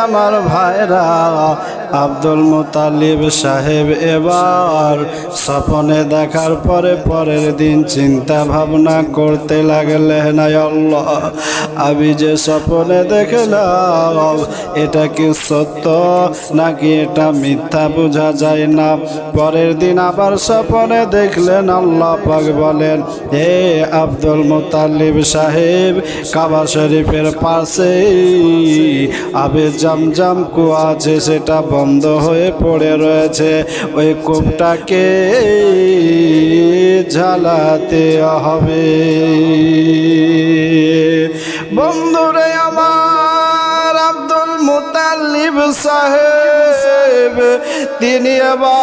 আমার ভাইরা, আব্দুল মুতালিব সাহেব এবার স্বপ্নে দেখার পরের দিন চিন্তা ভাবনা করতে লাগলেন, আল্লাহ আমি যে স্বপ্নে দেখলাম এটা কি সত্য নাকি এটা মিথ্যা বোঝা যায় না। পরের দিন আবার স্বপ্নে দেখলেন, আল্লাহ পাক বলেন, হে আব্দুল মুতালিব সাহেব, কাবা শরীফের পাশে আবে জামজাম কুয়া আছে, সেটা বন্ধ হয়ে পড়ে রয়েছে। ওই কূপটাকে ঝালাতে হবে। বন্ধুরে আমার, আব্দুল মুতালিব সাহেব তিনি আবার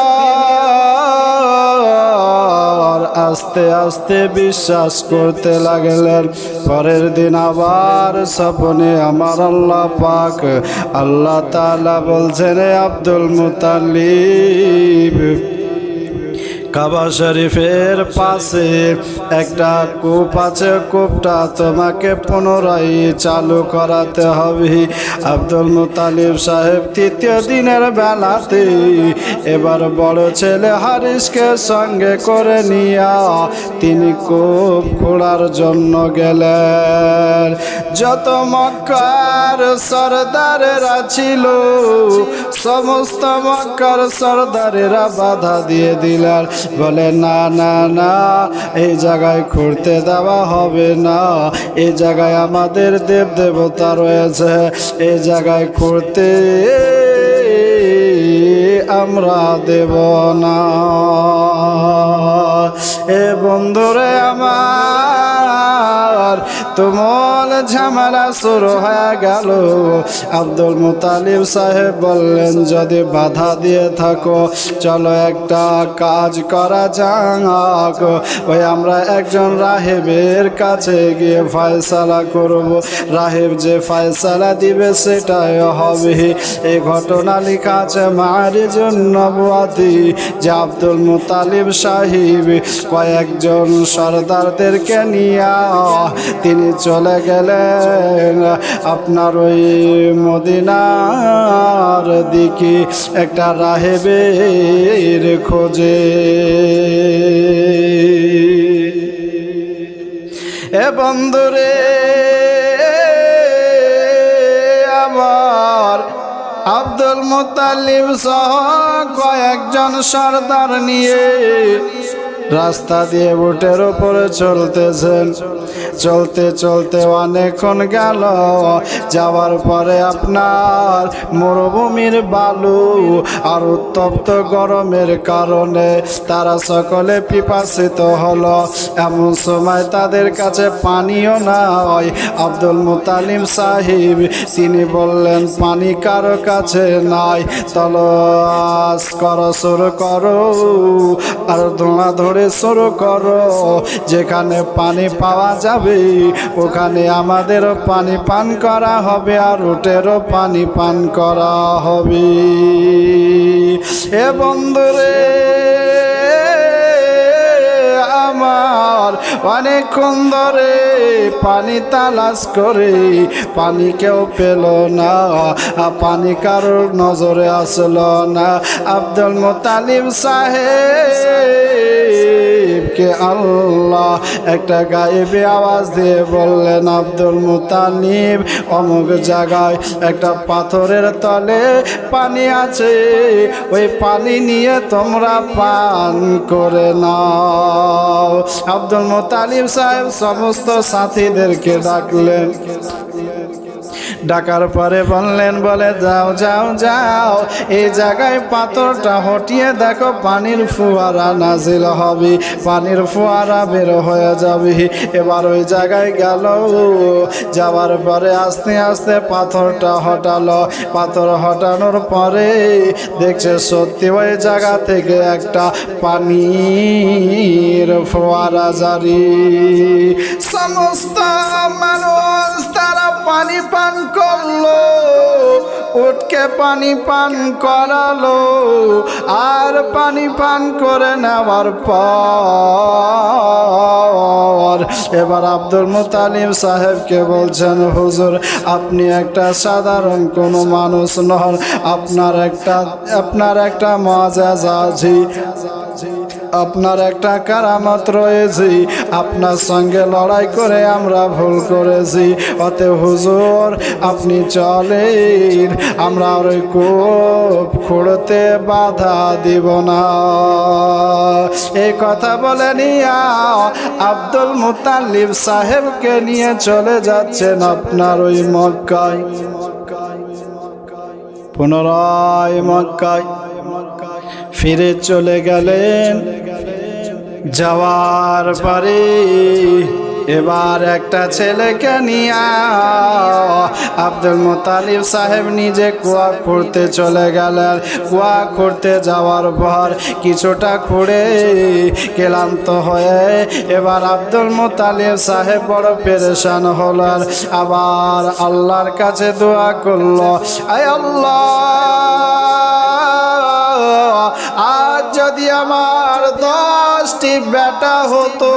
আস্তে আস্তে বিশ্বাস করতে লাগলেন। পরের দিন আবার স্বপ্নে আমার আল্লাহ পাক আল্লাহ তাআলা বলছেন, আব্দুল মুতালিব কাবা শরীফের পাশে একটা কূপ আছে, কূপটা তোমাকে পুনরায় চালু করাতে হবে। আব্দুল মুতালিব সাহেব তৃতীয় দিনের বেলাতে এবার বড় ছেলে হারিসকে সঙ্গে করে নিয়া তিনি কূপ খোঁড়ার জন্য গেলেন। যত মক্কার সরদারেরা ছিল সমস্ত মক্কার সরদারেরা বাধা দিয়ে দিলেন, বলে না না না, এই জায়গায় খুঁড়তে দেওয়া হবে না, এই জায়গায় আমাদের দেব দেবতা রয়েছে, এই জায়গায় খুঁড়তে আমরা দেব না। এ বন্ধুরে আমার, তুমুল ঝামেলা শুরু হয়ে গেল। আব্দুল মুতালিব সাহেব বললেন, যদি বাধা দিয়ে থাকো চলো একটা কাজ করা যাক, ওই আমরা একজন রাহেবের কাছে গিয়ে ফয়সালা করব, রাহেব যে ফয়সালা দিবে সেটাই হবে। এই ঘটনা লেখা আছে মারিজুন নবুয়াতি, যে আব্দুল মুতালিব সাহেব কয়েকজন সরদারদেরকে নিয়ে তিনি চলে গেলেন আপনার ওই মদিনার দিকে একটা রাহেবের খোঁজে। এ বন্ধুরে আমার, আব্দুল মুতালিব সহ কয়েকজন সরদার নিয়ে রাস্তা দিয়ে উটের উপরে চলতেছেন। চলতে চলতে অনেকক্ষণ গেল, যাওয়ার পরে আপনার মরুভূমির বালু আর উত্তপ্ত গরমের কারণে তারা সকলে পিপাসিত হলো। এমন সময় তাদের কাছে পানিও নাই। আব্দুল মুতালিব সাহেব তিনি বললেন, পানি কারো কাছে নাই, তলাশ করো, শুরু করো আর ধোঁয়া ধরে শুরু করো, যেখানে পানি পাওয়া যাবে ওখানে আমাদেরও পানি পান করা হবে আর উটেরও পানি পান করা হবে। এ বন্ধুরে আমার, অনেকক্ষণ ধরে পানি তালাশ করে পানি কেউ পেল না, পানি কারোর নজরে আসলো না। আব্দুল মুতালিব সাহেবকে আল্লাহ একটা গায়েবী আওয়াজ দিয়ে বললেন, আব্দুল মুতালিব অমুক জায়গায় একটা পাথরের তলে পানি আছে, ওই পানি নিয়ে তোমরা পান করে নাও। আব্দুল মুতালিব সাহেব সমস্ত সাথীদেরকে ডাকলেন। ডাকার পরে বললেন, বলে যাও যাও যাও, এই জায়গায় পাথরটা হটিয়ে দেখো, পানির ফোয়ারা নাজিল হবে, পানির ফোয়ারা বের হয়ে যাবে। এবার ওই জায়গায় গেল, যাওয়ার পরে আস্তে আস্তে পাথরটা হটালো। পাথর হটানোর পরে দেখছে সত্যি ওই জায়গা থেকে একটা পানির ফোয়ারা জারি। সমস্ত মানুষ তারা পানি পান করলো, উটকে পানি পান করালো। আর পানি পান করে নেওয়ার পর এবার আব্দুল মুতালিব সাহেবকে বলছেন, হুজুর আপনি একটা সাধারণ কোনো মানুষ নন, আপনার একটা মুআজিজা আছে, আপনার একটা কারামত রয়েছে, আপনার সঙ্গে লড়াই করে আমরা ভুল করেছি, অতএব হুজুর আপনি চলেন, আমরা আর ওই কূপ খুঁড়তে বাধা দিব না। এই কথা বলে নিয়া আব্দুল মুতালিব সাহেবকে নিয়ে চলে যাচ্ছেন আপনার ওই মক্কায়। পুনরায় মক্কায় ফিরে চলে গেলেন। যাওয়ার পরে এবার একটা ছেলেকে নিয়ে আব্দুল মুতালিব সাহেব নিজে কুয়া খুঁড়তে চলে গেলেন। কুয়া খুঁড়তে যাওয়ার পর কিছুটা খুঁড়ে ক্লান্ত হয়ে এবার আব্দুল মুতালিব সাহেব বড় পেরেশান হলেন। আবার আল্লাহর কাছে দোয়া করলো, আয় আল্লাহ, আজ যদি আমার 10টি বেটা হতো,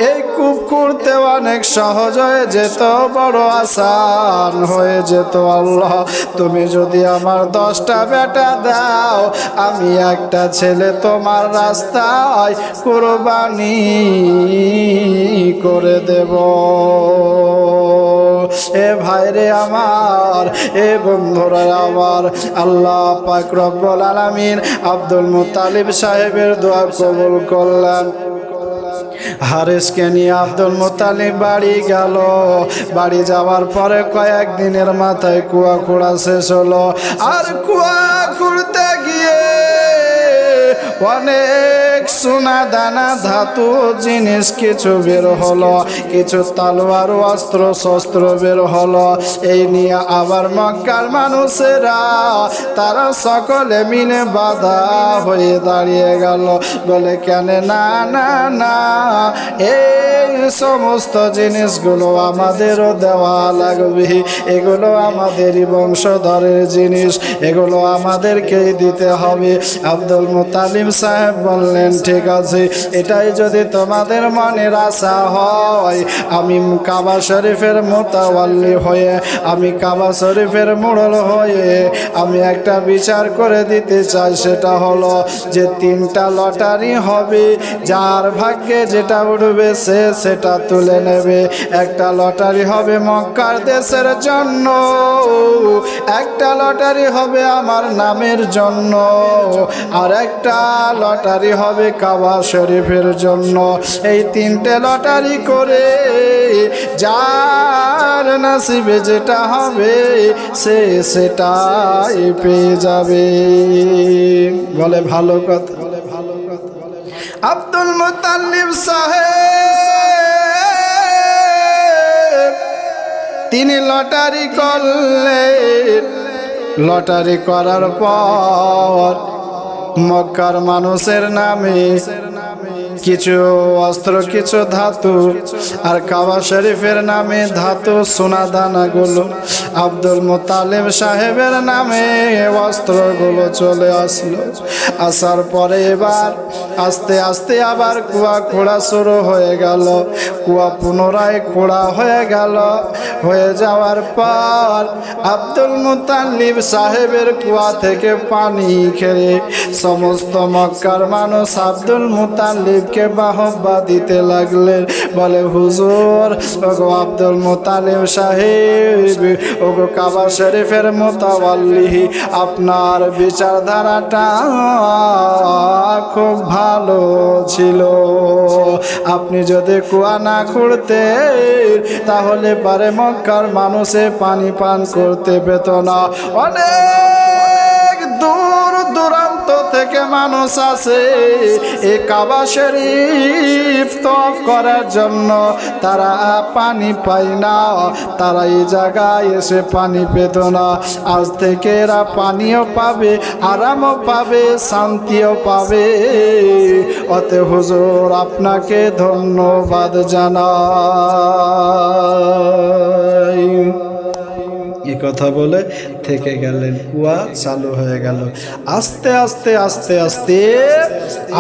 এই কূপ খুঁড়তে অনেক সহজ হয়ে যেত, বড় আসান হয়ে যেত। আল্লাহ তুমি যদি আমার 10টা বেটা দাও, আমি একটা ছেলে তোমার রাস্তায় কুরবানি করে দেব। এ ভাইরে আমার, এ বন্ধুরা আমার, আল্লাহ পাক রব্বুল আলামিন আব্দুল মুতালিব সাহেবের দোয়া কবুল করলেন। হারেসকে নিয়ে আব্দুল মুতালিব বাড়ি গেল। বাড়ি যাওয়ার পরে কয়েকদিনের মাথায় কুয়া খোঁড়া শেষ হলো। আর কুয়া খুঁড়তে গিয়ে অনেক সোনা দানা ধাতু জিনিস কিছু বের হলো, কিছু তলোয়ার অস্ত্র শস্ত্র বের হলো। এই নিয়ে আবার মক্কার মানুষেরা তারা সকলে মিলে বাধা হয়ে দাঁড়িয়ে গেল, বলে কেন না না না, এই সমস্ত জিনিসগুলো আমাদেরও দেওয়া লাগবে, এগুলো আমাদেরই বংশধরের জিনিস, এগুলো আমাদেরকেই দিতে হবে। আব্দুল মুতালিব সাহেব বললেন, ঠিক আছে, এটাই যদি তোমাদের মনের আশা হয়, আমি কাবা শরীফের মুতাওয়াল্লি হয়ে, আমি কাবা শরীফের মোড়ল হয়ে আমি একটা বিচার করে দিতে চাই। সেটা হলো যে 3টা লটারি হবে, যার ভাগ্যে যেটা উঠবে সে সেটা তুলে নেবে। একটা লটারি হবে মক্কার দেশের জন্য, একটা লটারি হবে আমার নামের জন্য, আর একটা লটারি হবে কাবা শরীফের জন্য। এই 3টে লটারি করে যার নসিবে যেটা হবে সে সেটাই পেয়ে যাবে। বলে ভালো কথা। আব্দুল মুতালিব সাহেব তিনি লটারি করলেন। লটারি করার পর মক্কার মানুষের নামে কিছু অস্ত্র, কিছু ধাতু, আর কাবা শরীফের নামে ধাতু সোনা দানাগুলো আব্দুল মুতালিব সাহেবের নামে অস্ত্রগুলো চলে আসলো। আসার পরে এবার আস্তে আস্তে আবার কুয়া খোঁড়া শুরু হয়ে গেল। কুয়া পুনরায় খোঁড়া হয়ে গেল। হয়ে যাওয়ার পর আব্দুল মুতালিব সাহেবের কুয়া থেকে পানি খেয়ে সমস্ত মক্কার মানুষ আব্দুল মুতালিবকে বাহবা দিতে লাগলেন। বলে হুজুর, ওগো আব্দুল মুতালিব সাহেব, ওগো কাবা শরীফের মুতাওয়াল্লি, আপনার বিচারধারাটা খুব ভালো ছিল। আপনি যদি কুয়া না খুঁড়তে তাহলে পারে মক্কার মানুষে পানি পান করতে পেত না। অনেক দূর দূরান্ত থেকে মানুষ আসে এই কাবা শরীফ তওয়াফ করার জন্য, তারা পানি পায় না, তারা এই জায়গায় এসে পানি পেত না। আজ থেকে এরা পানিও পাবে, আরামও পাবে, শান্তিও পাবে। অতএব হুজুর আপনাকে ধন্যবাদ জানাই। এ কথা বলে থেকে গেলেন। কুয়া চালু হয়ে গেল। আস্তে আস্তে আস্তে আস্তে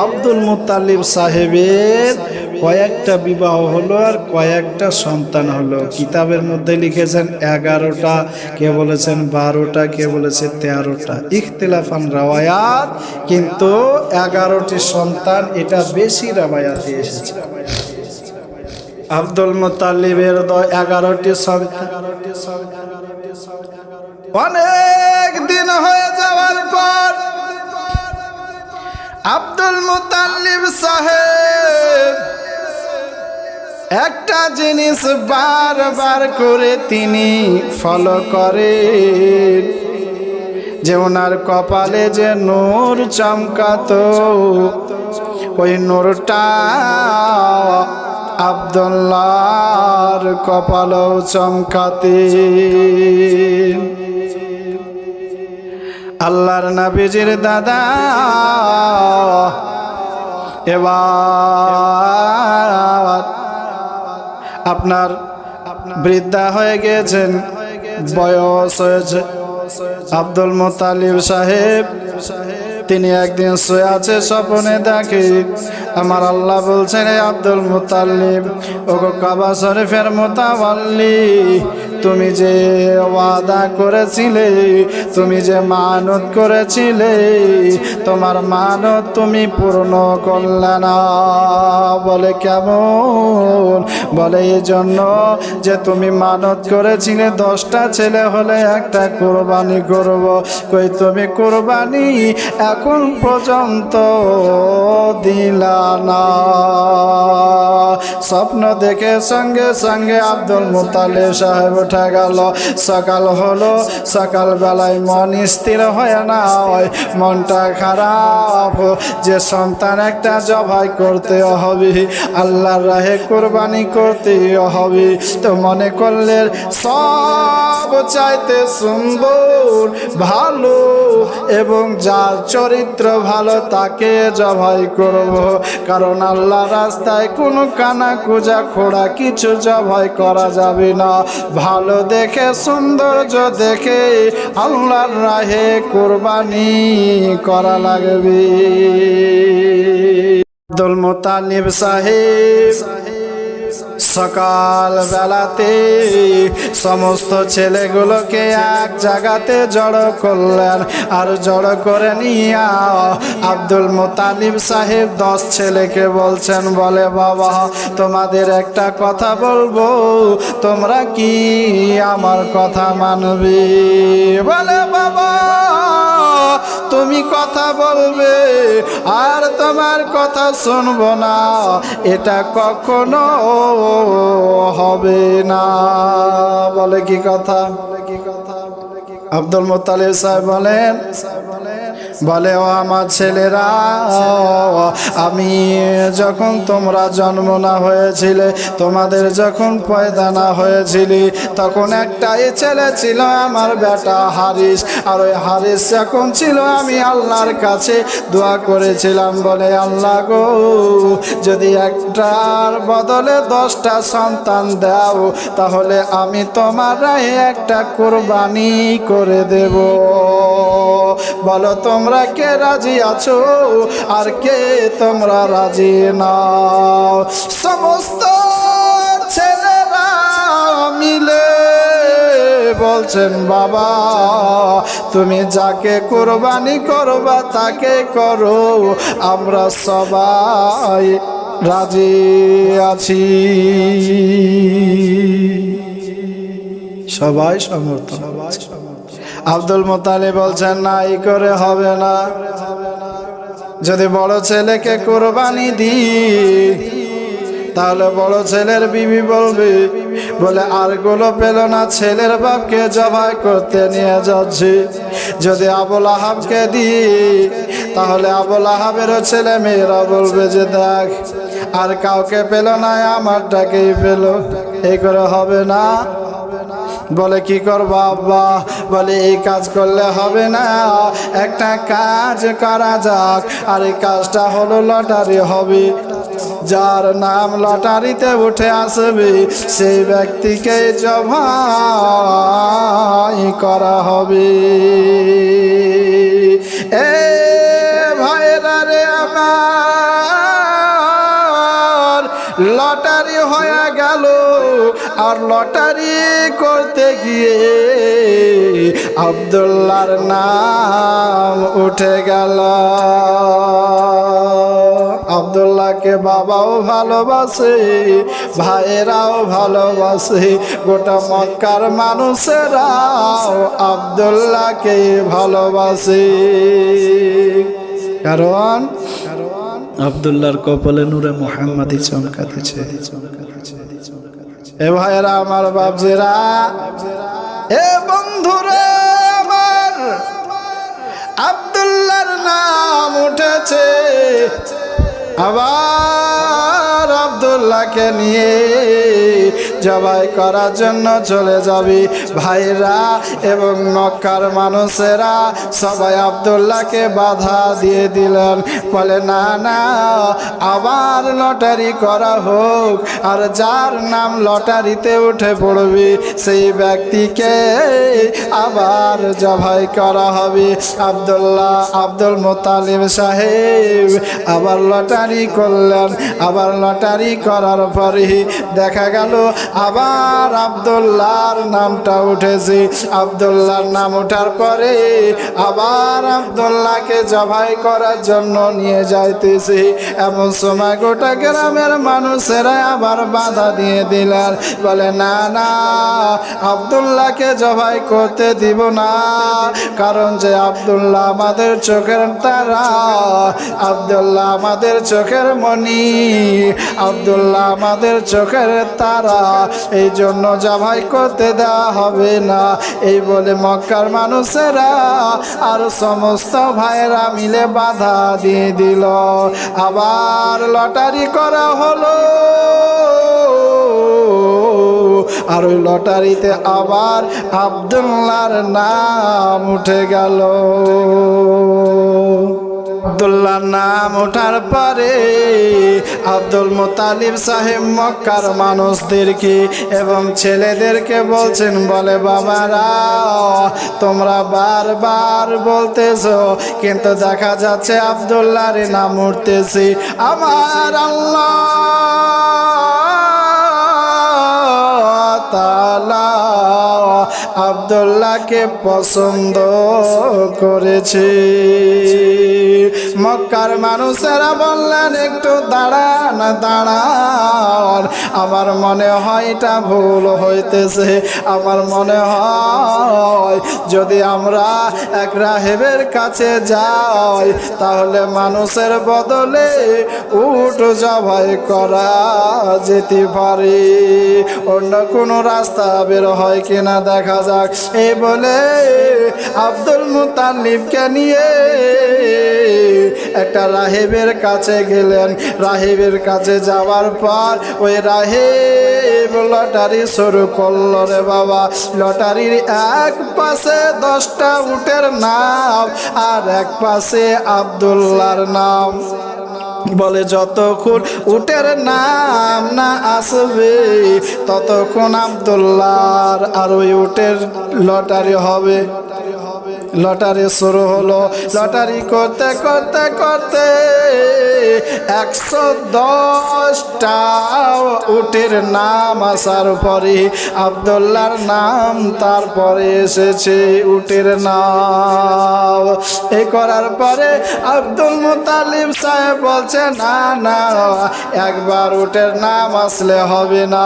আব্দুল মুত্তালিব সাহেবের কয়েকটা বিবাহ হলো আর কয়েকটা সন্তান হলো। কিতাবের মধ্যে লিখেছেন 11টা, কে বলেছেন 12টা, কে বলেছে 13টা, ইখতিলাফান রাওয়ায়াত, কিন্তু 11টি সন্তান, এটা বেশি রাওয়ায়াতে এসেছে। আব্দুল মুত্তালিবের 11টি সন্তান। অনেক দিন হয়ে যাওয়ার পর আব্দুল মুত্তালিব সাহেব একটা জিনিস বারবার করে তিনি ফলো করেন, যে ওনার কপালে যে নূর চমকাতো, ওই নূরটা আব্দুল্লাহর কপালেও চমকাতে। আল্লাহর নবীজির দাদা এবার আপনার বৃদ্ধা হয়ে গেছেন, বয়স হয়েছে। আব্দুল মুত্তালিব সাহেব তিনি একদিন শুয়ে আছে, স্বপ্নে দেখে আমার আল্লাহ বলছেন, আব্দুল মুত্তালিব, ওগো কাবা শরীফের মুতাওয়াল্লি, তুমি যে ওয়াদা করেছিলে, তুমি যে মানত করেছিলে, তোমার মানত তুমি পূর্ণ করলে না। বলে কেমন? বলে এই জন্য যে তুমি মানত করেছিলে 10টা ছেলে হলে একটা কোরবানি করব। কই তুমি কোরবানি এখন পর্যন্ত দিলা না। স্বপ্ন দেখে সঙ্গে সঙ্গে আব্দুল মুত্তালিব সাহেব উঠে গেল। সকাল হলো, সকাল বেলায় মন স্থির হয় না, মনটা খারাপ, যে সন্তান একটা জবাই করতে হবে, আল্লাহর রাহে কোরবানি করতে হবে। তো মনে করলেন সব চাইতে সুন্দর, ভালো এবং যার চরিত্র ভালো তাকে জবাই করব, কারণ আল্লাহ রাস্তায় কোনো কানা কুজা খোড়া কিছু জবাই করা যাবে না। ভালো দেখে, সৌন্দর্য দেখে আল্লাহর রাহে কোরবানি করা লাগবে। আব্দুল মুত্তালিব সাহেব সকাল বেলাতে সমস্ত ছেলেগুলোকে এক জায়গাতে জড়ো করলেন, আর জড়ো করে নিয়ে আব্দুল মুত্তালিব সাহেব 10 ছেলেকে বলছেন, বলে বাবা তোমাদের একটা কথা বলবো, তোমরা কি আমার কথা মানবে? বলে বাবা তুমি কথা বলবে আর তোমার কথা শুনবো না, এটা কখনো হবে না। বলে কি কথা? আব্দুল মুত্তালিব সাহেব বলেন, বলে ও আমার ছেলেরা, আমি যখন তোমরা জন্ম না হয়েছিলে, তোমাদের যখন পয়দা না হয়েছিলি, তখন একটাই ছেলে ছিল আমার বেটা হারিস, আর ওই হারিস যখন ছিল আমি আল্লাহর কাছে দোয়া করেছিলাম, বলে আল্লাহ গো যদি একটার বদলে 10টা সন্তান দাও, তাহলে আমি তোমার রাহে একটা কোরবানি করে দেব। বলো তোমরা কে রাজি আছো আর কে তোমরা রাজি নাও? সমস্ত ছেলেরা মিলে বলছেন, বাবা তুমি যাকে কোরবানি করবা তাকে করো, আমরা সবাই রাজি আছি। সবাই সমর্থন। আব্দুল মুত্তালিব বলছেন, না এই করে হবে না, যদি বড় ছেলেকে কোরবানি দিই তাহলে বড় ছেলের বিবি বলবে, বলে আর গুলো পেল না, ছেলের বাপকে জবাই করতে নিয়ে যাচ্ছি। যদি আবুল আহাবকে দিই তাহলে আবুল আহাবেরও ছেলে মেয়েরা বলবে যে দেখ আর কাউকে পেল না, আমারটাকেই পেল, এই করে হবে না। বলে কি করবো আব্বা? বলে এই কাজ করলে হবে না, একটা কাজ করা যাক, আর এই কাজটা হলো লটারি হবে। যার নাম লটারিতে উঠে আসবে সেই ব্যক্তিকে জবাই করা হবে। এ ভাইরা রে আমার, লটারি হয়ে গেল, আর লটারি করতে গিয়ে আব্দুল্লাহর নাম উঠে গেল। আব্দুল্লাহকে বাবাও ভালোবাসে, ভাইয়েরাও ভালোবাসে, গোটা মক্কার মানুষেরাও আব্দুল্লাহকে ভালোবাসে। কারণ আব্দুল্লাহর কপালে নূরে মুহাম্মাদি চমকাতেছে। এ ভাইয়েরা আমার, বাপজিরা, এ বন্ধুরা আমার, আব্দুল্লাহর নাম উঠেছে। আবার আব্দুল্লাহকে নিয়ে জবাই করার জন্য চলে যাবি। ভাইরা এবং মক্কার মানুষেরা সবাই আব্দুল্লাহকে বাধা দিয়ে দিলেন, বলে না না, আবার লটারি করা হোক, আর যার নাম লটারিতে উঠে পড়বি সেই ব্যক্তিকে আবার জবাই করা হবে। আব্দুল মুত্তালিব সাহেব আবার লটারি করলেন। আবার লটারি করার পরে দেখা গেল আবার আব্দুল্লাহর নামটা উঠেছে। আব্দুল্লাহর নাম ওঠার পরে আবার আব্দুল্লাহকে জবাই করার জন্য নিয়ে যাইতেছে। এমন সময় গোটা গ্রামের মানুষেরা আবার বাধা দিয়ে দিলেন, বলে না না, আব্দুল্লাহকে জবাই করতে দিব না, কারণ যে আব্দুল্লাহ আমাদের চোখের তারা, আব্দুল্লাহ আমাদের চোখের মণি, আব্দুল্লাহ আমাদের চোখের তারা, এই জন্য জবাই করতে দেওয়া হবে না। এই বলে মক্কার মানুষেরা আর সমস্ত ভাইয়েরা মিলে বাধা দিয়ে দিল। আবার লটারি করা হলো, আর ওই লটারিতে আবার আব্দুল্লাহর নাম উঠে গেল। আব্দুল্লাহর নাম ওঠার পরে আব্দুল মুত্তালিব সাহেব মক্কার মানুষদেরকে এবং ছেলেদেরকে বলছেন, বলে বাবারা, তোমরা বারবার বলতেছো কিন্তু দেখা যাচ্ছে আব্দুল্লাহর নাম উঠতেছে। আমার আল্লাহ তাআলা আব্দুল্লাহকে পছন্দ করেছে। মক্কার মানুষেরা বললেন, একটু দাঁড়ান দাঁড়ান, আমার মনে হয় এটা ভুল হইতেছে। আমার মনে হয় যদি আমরা এক রাহেবের কাছে যাই তাহলে মানুষের বদলে উট জবাই করা যেতে পারে, অন্য কোনো রাস্তা বের হয় কিনা দেখা যাক। এই বলে আব্দুল মুত্তালিবকে নিয়ে একটা রাহেবের কাছে গেলেন। রাহেবের কাছে যাওয়ার পর ওই রাহেব লটারি শুরু করলো রে বাবা। লটারির এক পাশে 10টা উটের নাম আর এক পাশে আব্দুল্লাহর নাম। বলে যতক্ষণ উটের নাম না আসবে ততক্ষণ আব্দুল্লাহর আর ওই উটের লটারি হবে। লটারি শুরু হলো। লটারি করতে করতে করতে 110টা উটের নাম আসার পরে আব্দুল্লাহর নাম তারপরে এসেছে উটের নাম। এই করার পরে আব্দুল মুত্তালিব সাহেব বলছে, না না, একবার উটের নাম আসলে হবে না,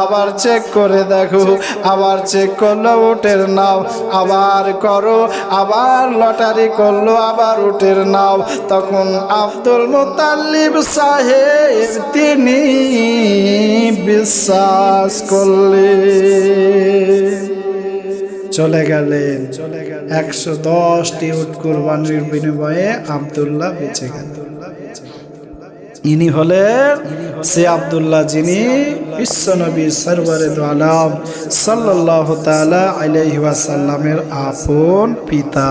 আবার চেক করে দেখো। আবার চেক করলো উটের নাম, আবার করো, আবার লটারি করলো, আবার উটের নাম। তখন আব্দুল মুত্তালিব সাহেব তিনি বিশ্বাস করলেন, চলে গেলেন। 110টি উট কুরবানির বিনিময়ে আব্দুল্লাহ বেঁচে গেল। ইনি হলেন সে আব্দুল্লাহ যিনি বিশ্বনবী সরওয়ারে দু আলম সাল্লাল্লাহু তাআলা আলাইহি ওয়াসাল্লামের আপন পিতা।